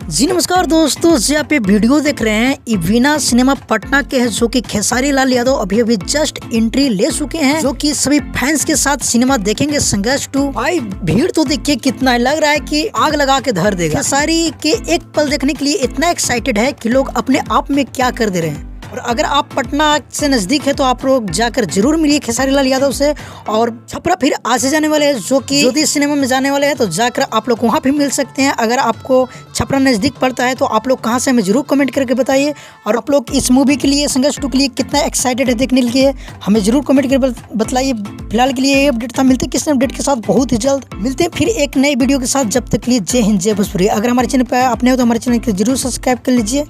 जी नमस्कार दोस्तों, जी आप ये वीडियो देख रहे हैं इवीना सिनेमा पटना के हैं, जो कि खेसारी लाल यादव अभी अभी जस्ट एंट्री ले चुके हैं, जो कि सभी फैंस के साथ सिनेमा देखेंगे संघर्ष 2। भाई भीड़ तो देखिए कितना है, लग रहा है कि आग लगा के धर देगा। खेसारी के एक पल देखने के लिए इतना एक्साइटेड है कि लोग अपने आप में क्या कर दे रहे हैं। और अगर आप पटना से नजदीक है तो आप लोग जाकर जरूर मिलिए खेसारी लाल यादव से। और छपरा फिर आज से जाने वाले हैं, जो कि ज्योति सिनेमा में जाने वाले हैं, तो जाकर आप लोग वहाँ भी मिल सकते हैं। अगर आपको छपरा नजदीक पड़ता है तो आप लोग कहाँ से हमें जरूर कमेंट करके बताइए। और आप लोग इस मूवी के लिए संघर्ष 2 के लिए कितना एक्साइटेड है देखने के लिए, हमें जरूर कमेंट करके बतलाइए। फिलहाल के लिए ये अपडेट था, मिलते हैं किसी अपडेट के साथ बहुत ही जल्द। मिलते हैं फिर एक नई वीडियो के साथ, जब तक के लिए जय हिंद जय भोजपुरी। अगर हमारे चैनल पर आपने हो तो हमारे चैनल को जरूर सब्सक्राइब कर लीजिए।